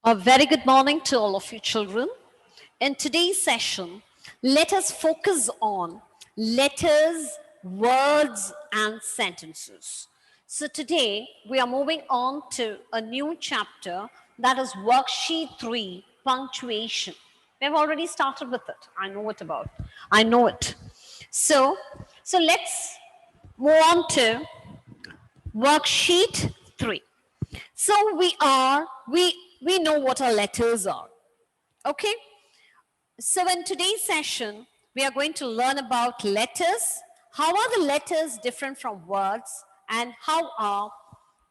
A very good morning to all of you children. In today's session, let us focus on letters, words, and sentences. So today, we are moving on to a new chapter, that is worksheet 3, punctuation. We've already started with it. I know it. So let's move on to worksheet 3. So we know what our letters are. Okay? So in today's session, we are going to learn about letters. How are the letters different from words? And how are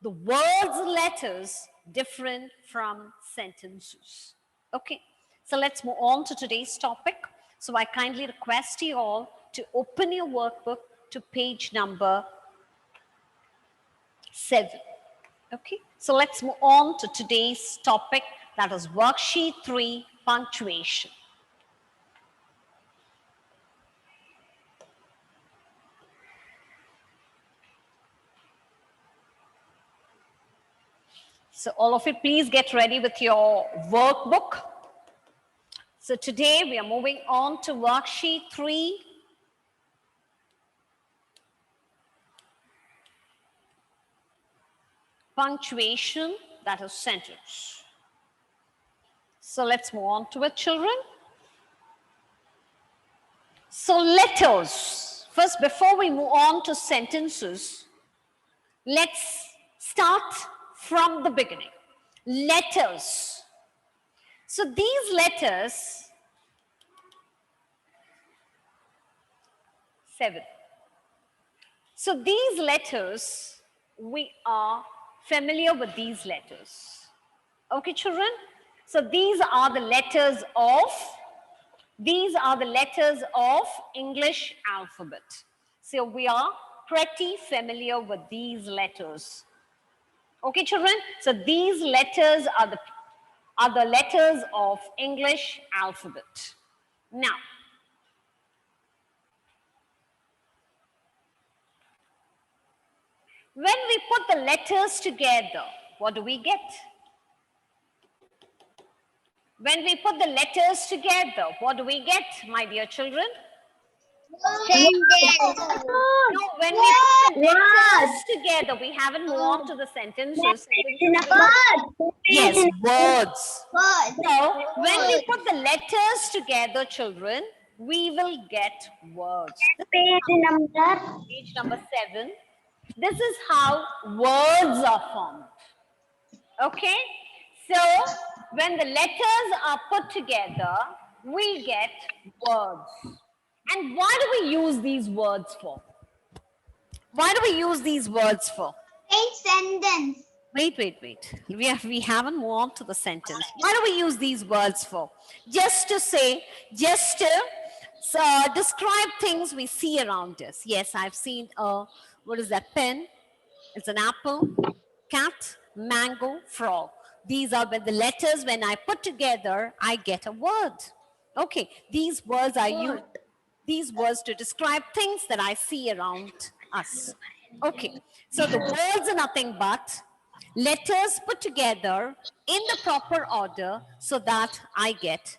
the words and letters different from sentences? Okay, so let's move on to today's topic. So I kindly request you all to open your workbook to page number 7. Okay, so let's move on to today's topic, that is worksheet 3, punctuation. So all of you, please get ready with your workbook. So today we are moving on to worksheet 3. Punctuation, that is sentence. So let's move on to it, children. So letters. First, before we move on to sentences, let's start from the beginning. Letters. So these letters, 7. So these letters, we are familiar with these letters. Okay, children? So these are the letters of English alphabet. So we are pretty familiar with these letters. Okay, children? So these letters are the letters of English alphabet. Now, when we put the letters together, what do we get? When we put the letters together, what do we get, my dear children? Sentence. No, when we put the letters together, we haven't moved on to the sentences. Yes, words. So, when we put the letters together, children, we will get words. Page number 7. This is how words are formed. Okay? So, when the letters are put together, we get words. And why do we use these words for? Why do we use these words for? Sentence. Wait. We haven't moved on to the sentence. Why do we use these words for? Just to describe things we see around us. Yes, I've seen what is that? Pen. It's an apple, cat, mango, frog. These are the letters. When I put together, I get a word. Okay, these words are used. These words to describe things that I see around us. Okay, so the words are nothing but letters put together in the proper order so that I get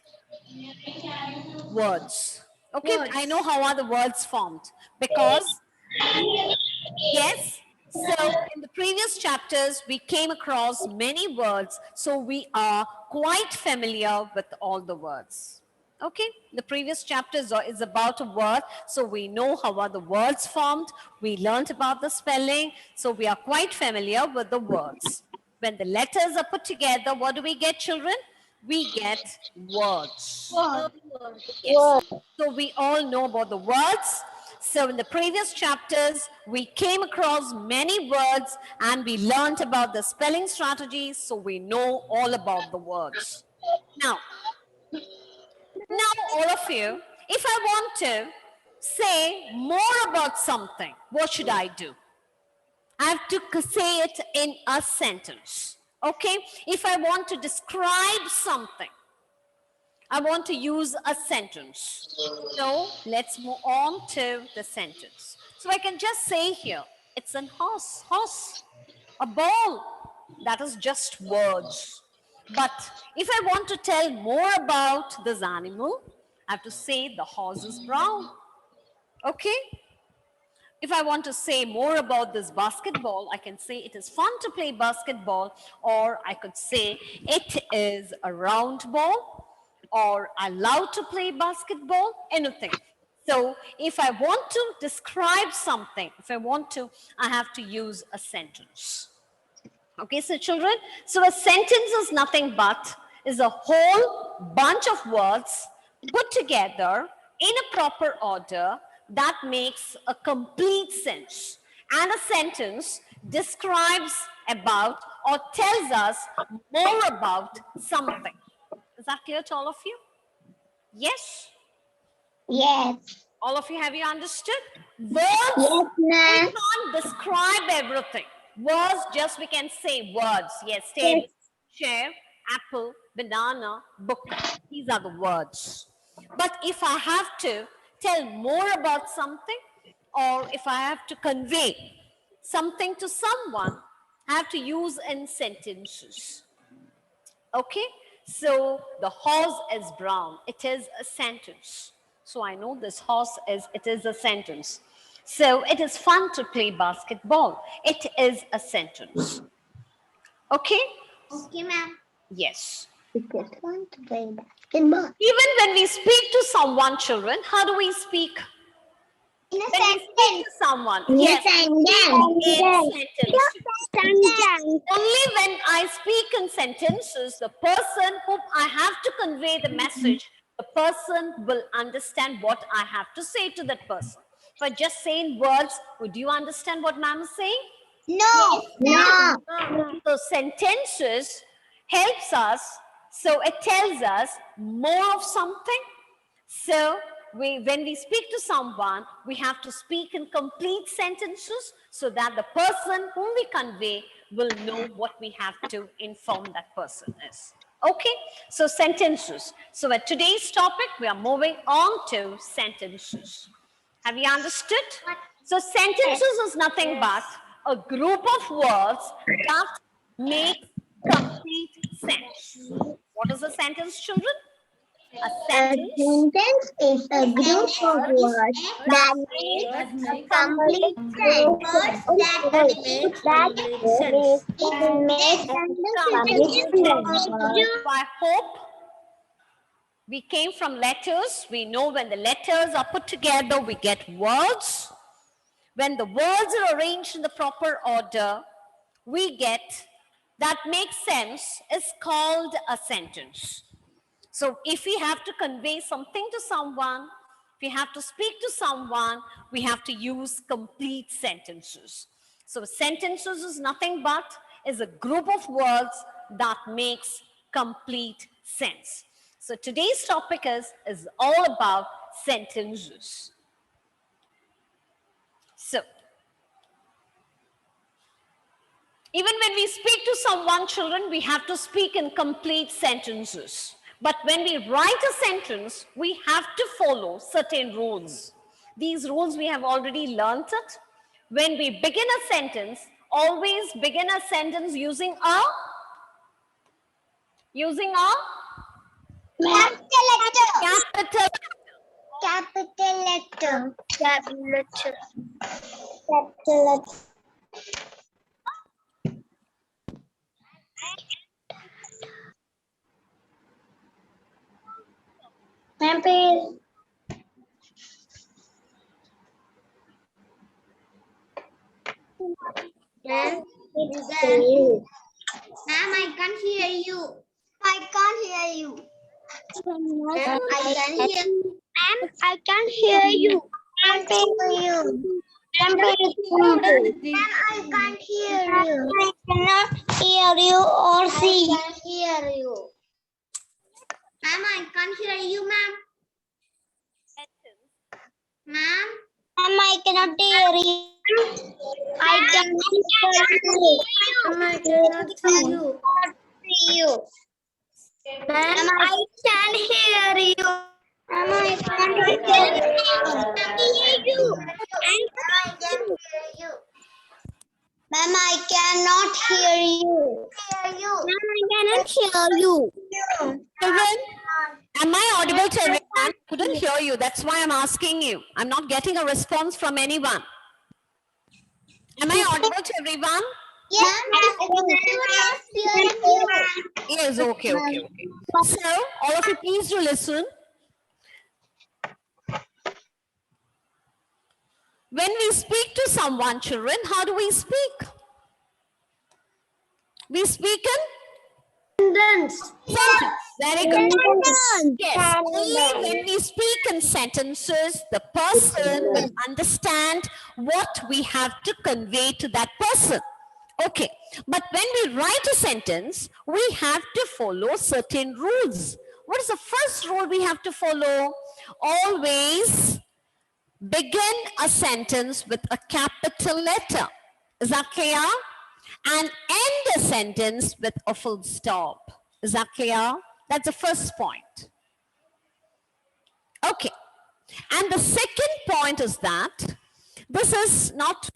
words. Okay, words. I know how are the words formed because, yes, so in the previous chapters, we came across many words, so we are quite familiar with all the words. Okay, the previous chapter is about a word, so we know how are the words formed. We learned about the spelling, so we are quite familiar with the words. When the letters are put together, what do we get, children? We get words. Yes. So we all know about the words. So in the previous chapters, we came across many words and we learned about the spelling strategies, so we know all about the words. Now, all of you, if I want to say more about something, what should I do? I have to say it in a sentence. Okay? If I want to describe something, I want to use a sentence. So let's move on to the sentence. So I can just say here, it's an horse. A ball, that is just words. But if I want to tell more about this animal, I have to say the horse is brown. Okay? If I want to say more about this basketball, I can say it is fun to play basketball, or I could say it is a round ball, or I love to play basketball, anything. So if I want to describe something, if I want to, I have to use a sentence. Okay, so children, so a sentence is nothing but is a whole bunch of words put together in a proper order that makes a complete sense. And a sentence describes about or tells us more about something. Is that clear to all of you? Yes? Yes. All of you, have you understood? Words, Yes, we ma'am. can't describe everything. Words, just we can say words. Yes, table, chair, apple, banana, book. These are the words. But if I have to tell more about something, or if I have to convey something to someone, I have to use in sentences. Okay, so the horse is brown. It is a sentence. So I know this horse is, it is a sentence. So it is fun to play basketball. It is a sentence. Okay? Okay, ma'am. Yes. We just want to play basketball. Even when we speak to someone, children, how do we speak? In a When we speak sentence. to someone, In a yes, sentence. in sentences. Sentence. Only when I speak in sentences, the person whom I have to convey the message, the person will understand what I have to say to that person. If I just say in words, would you understand what ma'am is saying? No. No. So sentences helps us, so it tells us more of something. So when we speak to someone, we have to speak in complete sentences so that the person whom we convey will know what we have to inform that person is. Okay, so sentences. So at today's topic, we are moving on to sentences. Have you understood? So sentences is nothing but a group of words that make complete sense. What is a sentence, children? A A sentence sentence is a group of words that make that a makes complete sense. Words that make complete sense. sense. So I hope we came from letters. We know when the letters are put together, we get words. When the words are arranged in the proper order, we get that makes sense is called a sentence. So if we have to convey something to someone, if we have to speak to someone, we have to use complete sentences. So sentences is nothing but is a group of words that makes complete sense. So today's topic is all about sentences. So even when we speak to someone, children, we have to speak in complete sentences. But when we write a sentence, we have to follow certain rules. These rules we have already learnt it. When we begin a sentence, always begin a sentence using a Capital letter. capital. Capital letter. Capital letter. Capital letter. Ma'am, please. Ma'am, Ma'am, I can't hear you. I can't hear you. Ma'am, I can hear. Ma'am, I can hear you. Ma'am, Ma'am, I can't hear you. I cannot hear you or see. I can hear you. Ma'am, I can't hear you, ma'am. Ma'am, I cannot hear you. I cannot hear you. Ma'am, I cannot hear you. Ma'am, I can hear you. Ma'am, I can hear you. Ma'am, I cannot hear you. Ma'am, I cannot hear you. Children, am I audible to everyone? Couldn't hear you. That's why I'm asking you. I'm not getting a response from anyone. Am I audible to everyone? Yes, everyone is hearing you. Yes, okay. So, all of you, please do listen. When we speak to someone, children, how do we speak? We speak in Sentence. sentence. Very good. Sentence. Yes, only when we speak in sentences, the person will understand what we have to convey to that person. Okay, but when we write a sentence, we have to follow certain rules. What is the first rule we have to follow? Always begin a sentence with a capital letter. Is that clear? And end a sentence with a full stop. Is that clear? That's the first point. Okay. And the second point is that this is not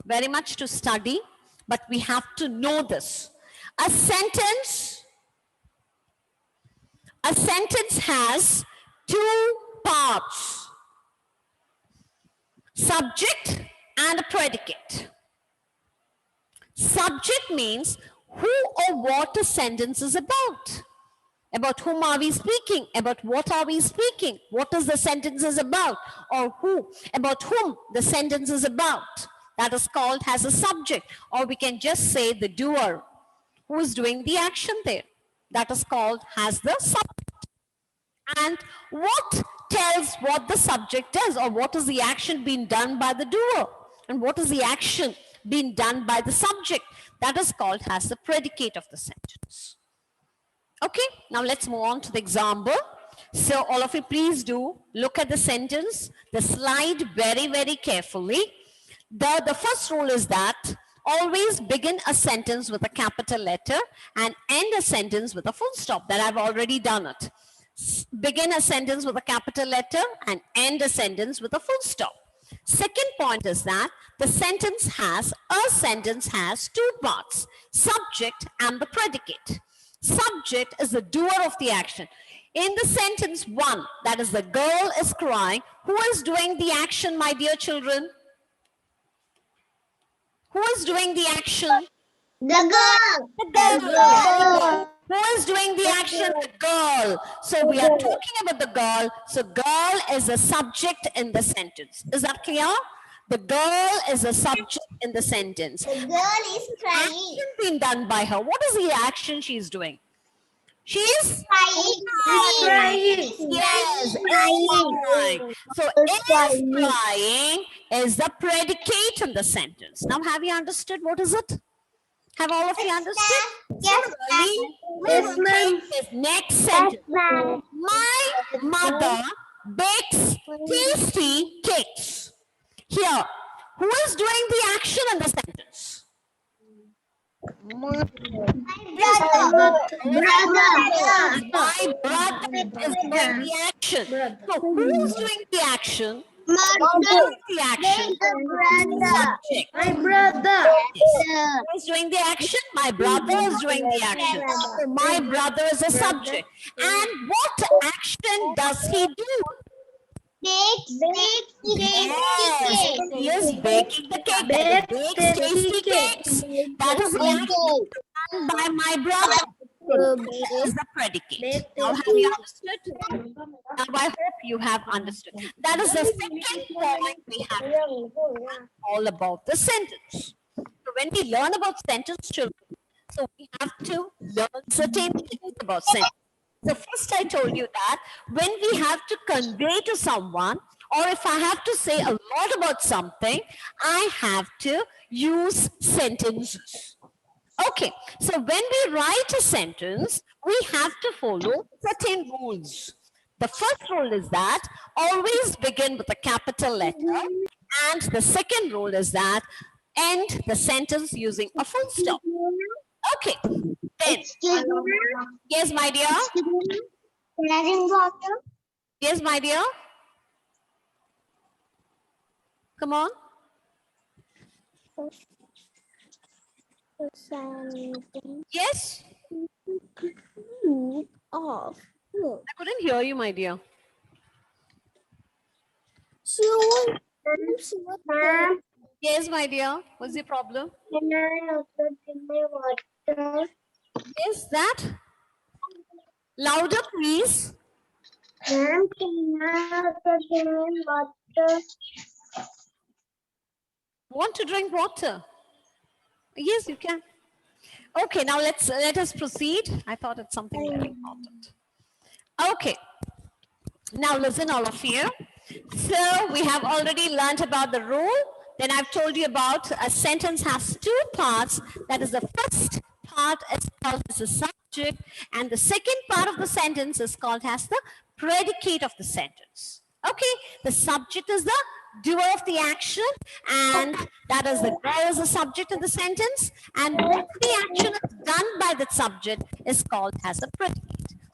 very much to study, but we have to know this. A sentence has two parts, subject and a predicate. Subject means who or what a sentence is about. About whom are we speaking? About what are we speaking? What is the sentence is about? Or who? About whom the sentence is about. That is called as a subject. Or we can just say the doer. Who is doing the action there? That is called as the subject. And what tells what the subject is, or what is the action being done by the doer? And what is the action being done by the subject? That is called as the predicate of the sentence. Okay, now let's move on to the example. So all of you, please do look at the sentence, the slide very carefully. The first rule is that always begin a sentence with a capital letter and end a sentence with a full stop. That I've already done it. Begin a sentence with a capital letter and end a sentence with a full stop. Second point is that a sentence has two parts, subject and the predicate. Subject is the doer of the action. In the sentence one, that is the girl is crying, who is doing the action, my dear children? Who is doing the action? The girl. The girl. Who is doing the action? The girl. So we are talking about the girl. So girl is a subject in the sentence. Is that clear? The girl is a subject in the sentence. The girl is crying. Action being done by her. What is the action she's doing? She is Crying. Yes, Crying. So is crying is the predicate in the sentence. Now have you understood what is it? Have all of you understood? Yes, Yes, ma'am. Next sentence. My mother bakes tasty cakes. Here, who is doing the action in the sentence? Brother. My brother is doing the action. So who is doing the action? Mother. The action. Subject. My brother. Who is doing the action? My brother is doing the action. So my brother is a subject. And what action does he do? Bakes Yes, he is baking the cake. Bakes tasty cakes. That is the action done by my brother. Is the predicate. Now have you understood? Now I hope you have understood. That is the second point we have all about the sentence. So when we learn about sentence, children, so we have to learn certain things about sentence. So first I told you that when we have to convey to someone, or if I have to say a lot about something, I have to use sentences. Okay, so when we write a sentence, we have to follow certain rules. The first rule is that always begin with a capital letter, and the second rule is that end the sentence using a full stop. Okay, then, yes, my dear. Yes, my dear. Come on. Yes? Off. I couldn't hear you, my dear. Ma'am, Yes, my dear. What's the problem? can I also drink my water? Is that louder, please? Ma'am, can I also drink my water? Want to drink water? Yes, you can. Okay, now let us proceed. I thought it's something very important. Okay, now listen, all of you. So we have already learned about the rule. Then I've told you about a sentence has two parts. That is, the first part is called as the subject, and the second part of the sentence is called as the predicate of the sentence. Okay, the subject is the doer of the action, and that is the girl is the subject of the sentence, and what the action is done by the subject is called as the predicate.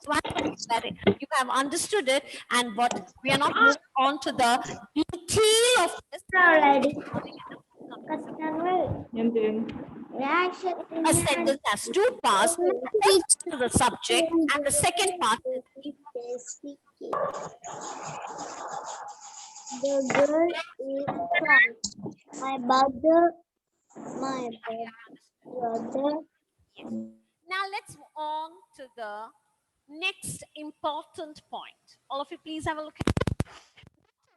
So I hope that you have understood it, and what we are not moving on to the detail of this. Already. A sentence has two parts. The first is the subject, and the second part is the girl is fine. My brother. Now let's move on to the next important point. All of you, please have a look at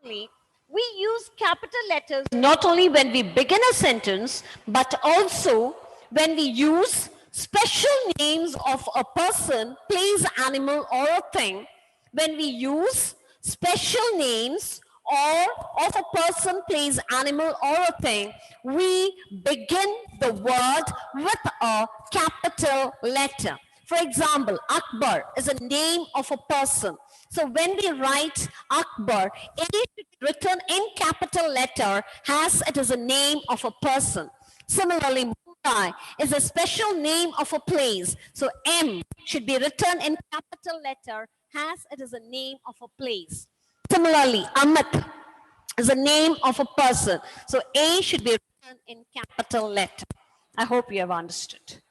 it. We use capital letters not only when we begin a sentence, but also when we use special names of a person, place, animal, or a thing. When we use special names or of a person, place, animal, or a thing, we begin the word with a capital letter. For example, Akbar is a name of a person. So when we write Akbar, it is written in capital letter as it is a name of a person. Similarly, Mumbai is a special name of a place. So M should be written in capital letter as it is a name of a place. Similarly, Amit is a name of a person. So A should be written in capital letter. I hope you have understood.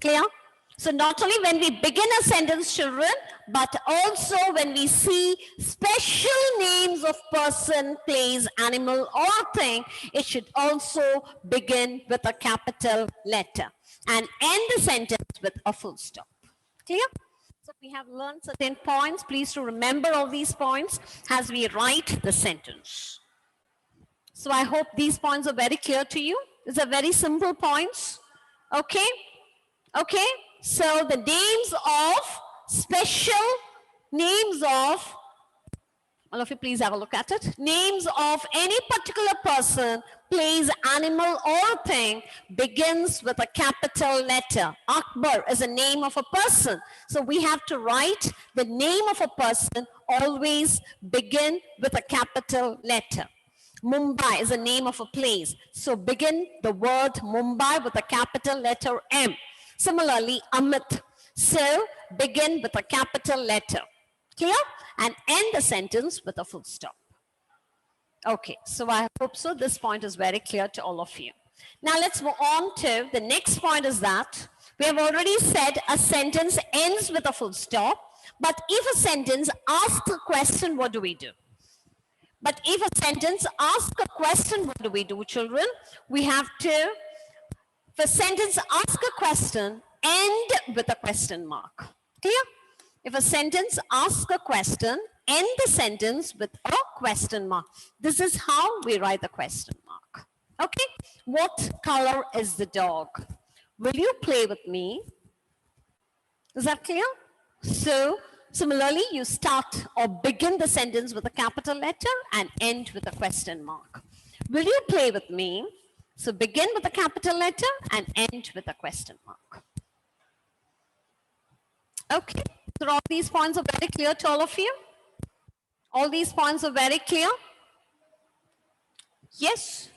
Clear? So not only when we begin a sentence, children, but also when we see special names of person, place, animal, or thing, it should also begin with a capital letter and end the sentence with a full stop. Clear? So we have learned certain points. Please to remember all these points as we write the sentence. So I hope these points are very clear to you. These are very simple points. Okay? Okay? So the names of special names of, all of you please have a look at it. Names of any particular person, place, animal, or thing begins with a capital letter. Akbar is a name of a person. So we have to write the name of a person always begin with a capital letter. Mumbai is a name of a place. So begin the word Mumbai with a capital letter M. Similarly, Amit. So begin with a capital letter. Clear? And end the sentence with a full stop. Okay, so I hope so. This point is very clear to all of you. Now let's move on to the next point is that we have already said a sentence ends with a full stop. But if a sentence asks a question, what do we do? But if a sentence asks a question, what do we do, children? We have to, if a sentence asks a question, end with a question mark. Clear? If a sentence asks a question, end the sentence with a question mark. This is how we write the question mark. Okay? What color is the dog? Will you play with me? Is that clear? So, similarly, you start or begin the sentence with a capital letter and end with a question mark. Will you play with me? So begin with a capital letter and end with a question mark. Okay, so all these points are very clear to all of you? All these points are very clear? Yes?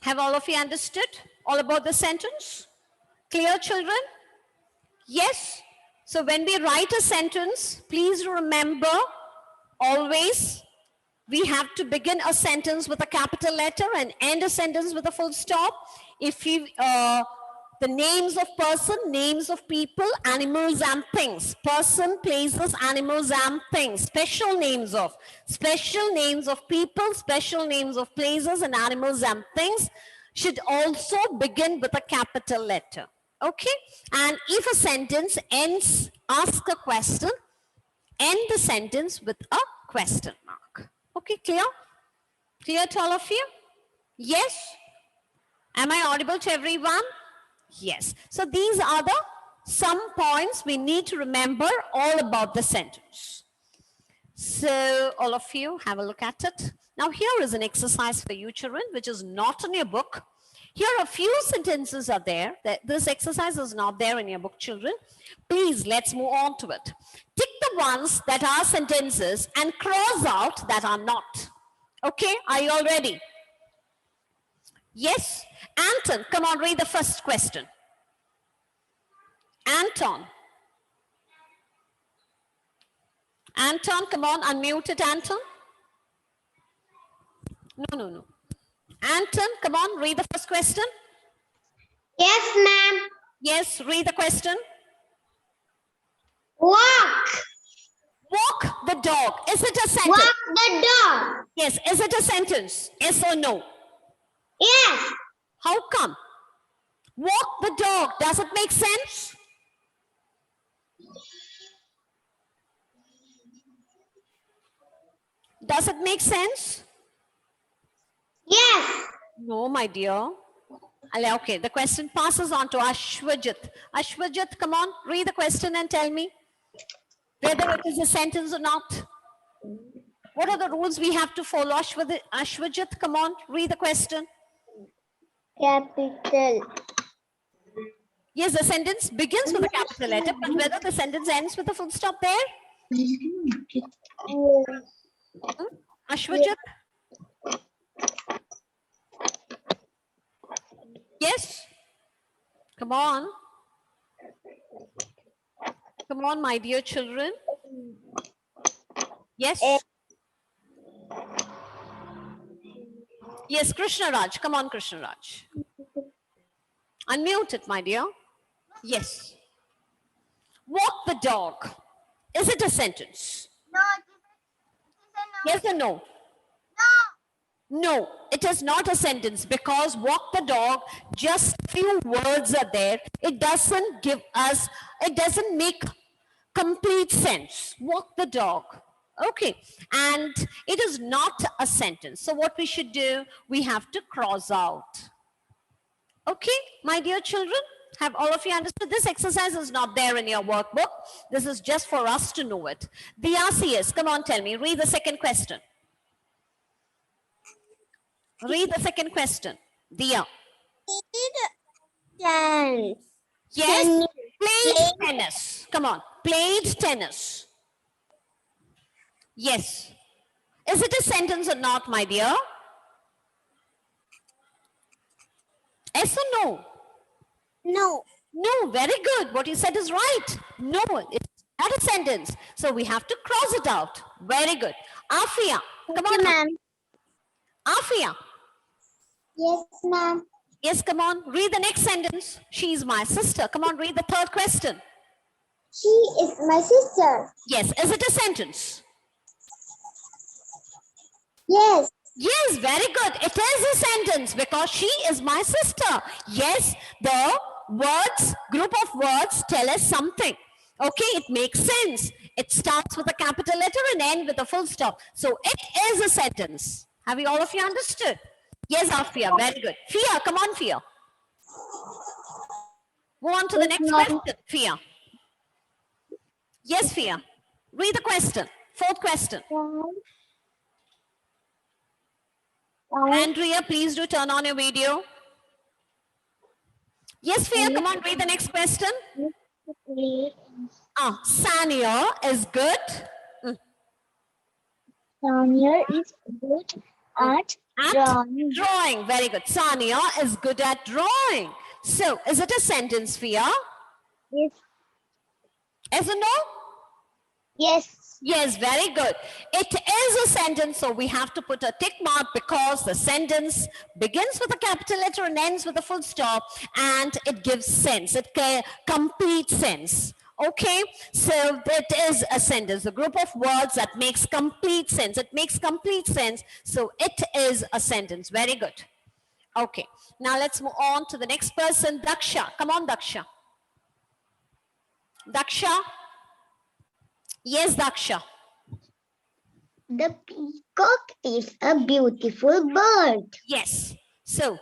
Have all of you understood all about the sentence? Clear, children? Yes? So when we write a sentence, please remember always we have to begin a sentence with a capital letter and end a sentence with a full stop. If you, the names of person, names of people, animals and things. Person, places, animals and things. Special names of people, special names of places and animals and things should also begin with a capital letter. Okay? And if a sentence ends, ask a question, end the sentence with a question mark. Okay, clear? Clear to all of you? Yes? Am I audible to everyone? Yes. So these are the some points we need to remember all about the sentence. So all of you have a look at it. Now here is an exercise for you children, which is not in your book. Here a few sentences are there. This exercise is not there in your book, children. Please, let's move on to it. Tick the ones that are sentences and cross out that are not. Okay, are you all ready? Yes? Anton, come on, read the first question. Anton. Anton, come on, unmute it, Anton. No. Anton, come on, read the first question. Yes, ma'am. Yes, read the question. Walk. Walk the dog. Is it a sentence? Walk the dog. Yes. Is it a sentence? Yes or no? Yes. How come? Walk the dog. Does it make sense? Does it make sense? Yes. No, my dear. Okay, the question passes on to Ashwajit. Ashwajit, come on, read the question and tell me whether it is a sentence or not. What are the rules we have to follow? Ashwajit, come on, read the question. Capital. Yes, the sentence begins with a capital letter, but whether the sentence ends with a full stop there? Ashwajit? Yes? Come on. Come on, my dear children. Yes? Yes, Krishna Raj. Come on, Krishna Raj. Unmute it, my dear. Yes. Walk the dog. Is it a sentence? No. Yes or no? No, it is not a sentence because walk the dog, just few words are there. It doesn't make complete sense. Walk the dog. Okay, and it is not a sentence. So what we should do, we have to cross out. Okay, my dear children, have all of you understood? This exercise is not there in your workbook. This is just for us to know it. The RCS, come on, tell me, read the second question. Read the second question. Dia. Tennis. Yes, played tennis. Come on, played tennis. Yes. Is it a sentence or not, my dear? Yes or no? No. No, very good. What you said is right. No, it's not a sentence. So we have to cross it out. Very good. Afia, come on. ma'am. Afia. Yes, ma'am. Yes, come on. Read the next sentence. She is my sister. Come on, read the third question. She is my sister. Yes. Is it a sentence? Yes. Yes, very good. It is a sentence because she is my sister. Yes, the words, group of words tell us something. Okay, it makes sense. It starts with a capital letter and ends with a full stop. So it is a sentence. Have you all of you understood? Yes, Afia, very good. Fia, come on, Fia. Move on to the next question, Fia. Yes, Fia. Read the question. Fourth question. Andrea, please do turn on your video. Yes, Fia, come on, read the next question. Sania is good. Sania is good at drawing. Drawing. Very good. Sania is good at drawing. So, is it a sentence, Fia? Yes. Yes or no? Yes. Yes, very good. It is a sentence, so we have to put a tick mark because the sentence begins with a capital letter and ends with a full stop, and it gives sense. It completes sense. Okay, so it is a sentence, a group of words that makes complete sense. It makes complete sense, so it is a sentence. Very good. Okay, now let's move on to the next person, Daksha. Come on, Daksha. Daksha. Yes, Daksha. The peacock is a beautiful bird. Yes. So,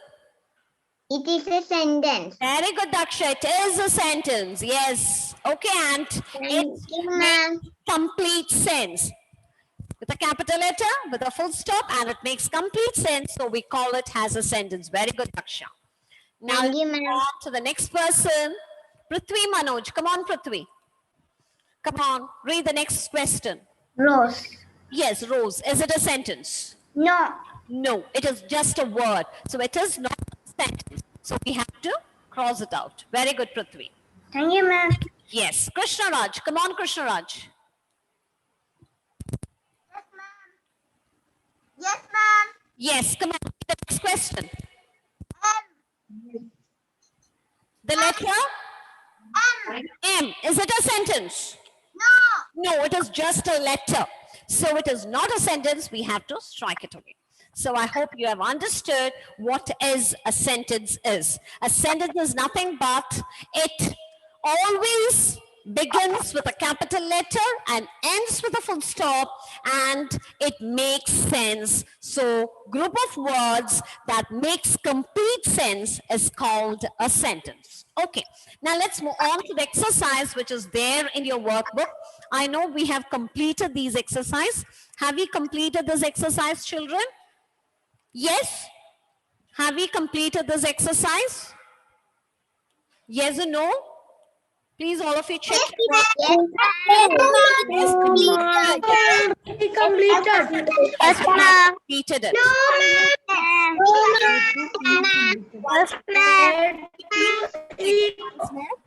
It is a sentence. very good, Daksha. It is a sentence. Yes. Okay, and Thank it you, ma'am. makes complete sense. With a capital letter, with a full stop, and it makes complete sense. So we call it as a sentence. Very good, Daksha. Now, Thank you, let's ma'am. move on to the next person. Prithvi Manoj. Come on, Prithvi. Come on. Read the next question. Rose. Yes, Rose. Is it a sentence? No. No, it is just a word. So it is not a sentence. So we have to cross it out. Very good, Prithvi. Thank you, ma'am. Yes, Krishna Raj. Come on, Krishna Raj. Yes, ma'am. Yes, come on. The next question. The letter M. Is it a sentence? No. No, it is just a letter. So it is not a sentence. We have to strike it away. So I hope you have understood what is a sentence is. A sentence is nothing but it always begins with a capital letter and ends with a full stop, and it makes sense. So group of words that makes complete sense is called a sentence. Okay, now let's move on to the exercise which is there in your workbook. I know we have completed these exercises. Have we completed this exercise, children? Yes? Have we completed this exercise? Yes or no? Please, all of you check. Yes, Completed. Yes, ma'am. Completed it.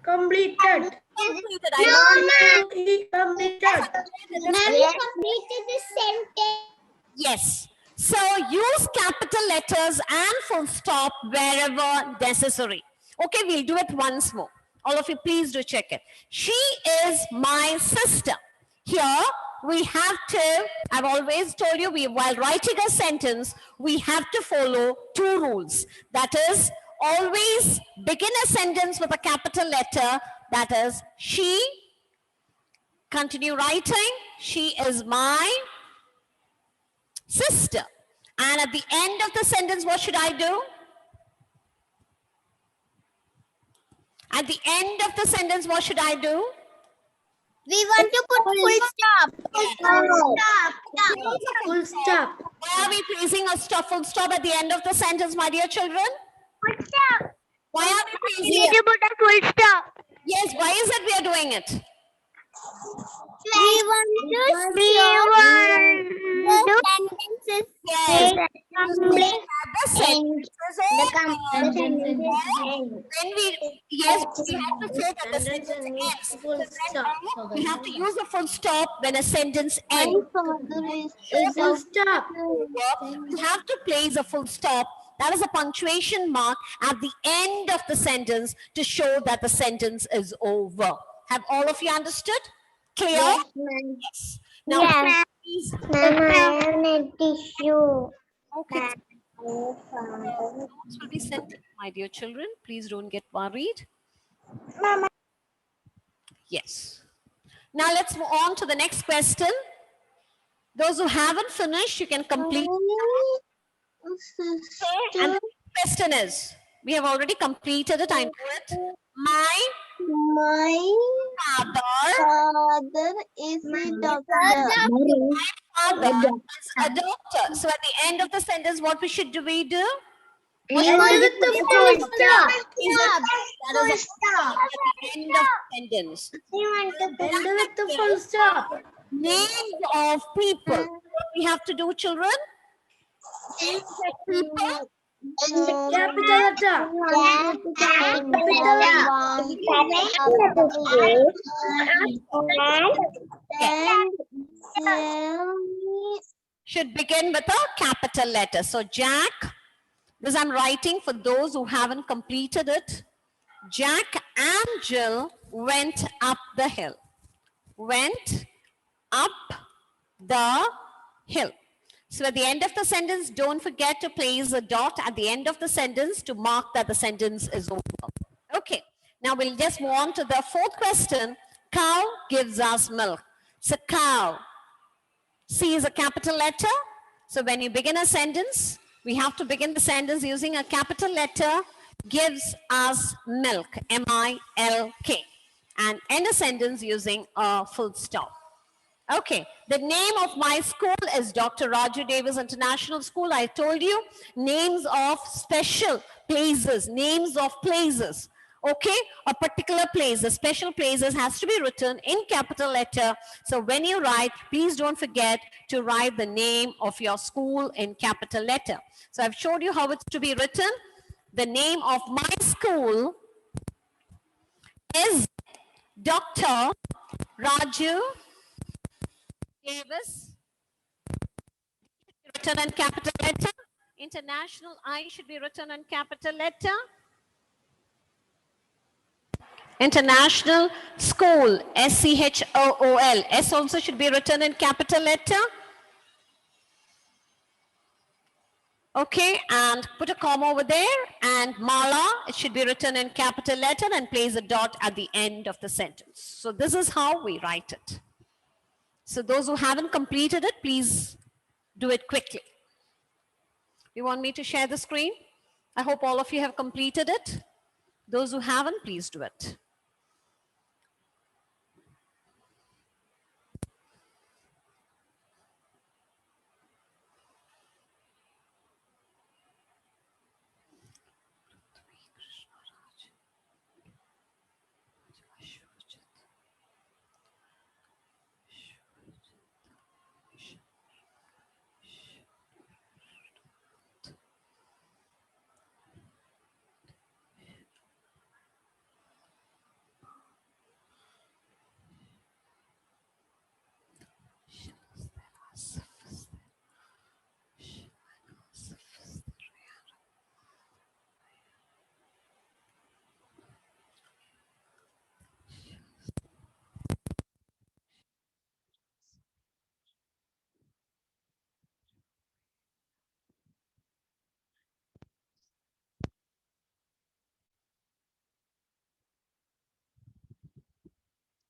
Completed. Completed. I know. Completed. Completed the sentence. Yes. So use capital letters and full stop wherever necessary. Okay, we'll do it once more. All of you, please do check it. She is my sister. Here, we have to, I've always told you, while writing a sentence, we have to follow two rules. That is, always begin a sentence with a capital letter. That is, she. Continue writing. She is my sister. And at the end of the sentence, what should I do? At the end of the sentence, what should I do? We want to put full stop. Full stop. Why are we placing a stop, full stop at the end of the sentence, my dear children? Full stop. Why are we We placing need to it? put a full stop. Yes, why is it we are doing it? We want the sentences. Yes. Complete. The sentence is over. When we, yes, we have to say that the sentence ends. Full stop. We have to use a full stop when a sentence ends. Full stop. You have to place a full stop. That is a punctuation mark at the end of the sentence to show that the sentence is over. Have all of you understood? Clear? Yes. Now, Yes. please. Mama, I have a tissue. Okay. Notes will be sent, my dear children. Please don't get worried. Mama. Yes. Now let's move on to the next question. Those who haven't finished, you can complete. And the question is, we have already completed it. I know it. My My father is a father is a doctor. So at the end of the sentence, what we should do? We do? What End should with we the do? full stop. That is at the end of the sentence. End with the full stop. Names of people. What we have to do, children? Names of people. Capital letter. should begin with a capital letter. So Jack, this I'm writing for those who haven't completed it. Jack and Jill went up the hill. Went up the hill. So at the end of the sentence, don't forget to place a dot at the end of the sentence to mark that the sentence is over. Okay, now we'll just move on to the fourth question. Cow gives us milk. So cow, C is a capital letter. So when you begin a sentence, we have to begin the sentence using a capital letter, gives us milk, M-I-L-K, and end a sentence using a full stop. Okay, the name of my school is Dr. Roger Davis International School. I told you, names of special places, names of places. Okay, a particular place, the special places has to be written in capital letter. So when you write, please don't forget to write the name of your school in capital letter. So I've showed you how it's to be written. The name of my school is Dr. Raju Davis, written in capital letter. International I should be written in capital letter. International School, S-C-H-O-O-L. S also should be written in capital letter. Okay, and put a comma over there. And Mala, it should be written in capital letter and place a dot at the end of the sentence. So this is how we write it. So those who haven't completed it, please do it quickly. You want me to share the screen? I hope all of you have completed it. Those who haven't, please do it.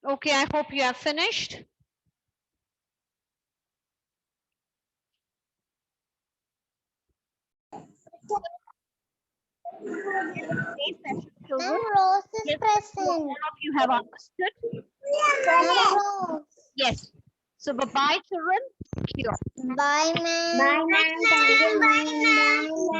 Okay, I hope you have finished. Ma'am, Rose is Yes, present. all of you have understood? Ma'am, Rose. Yes. So bye-bye, children. Thank you. Bye, ma'am. Bye, ma'am. Thank you, ma'am. Bye, ma'am.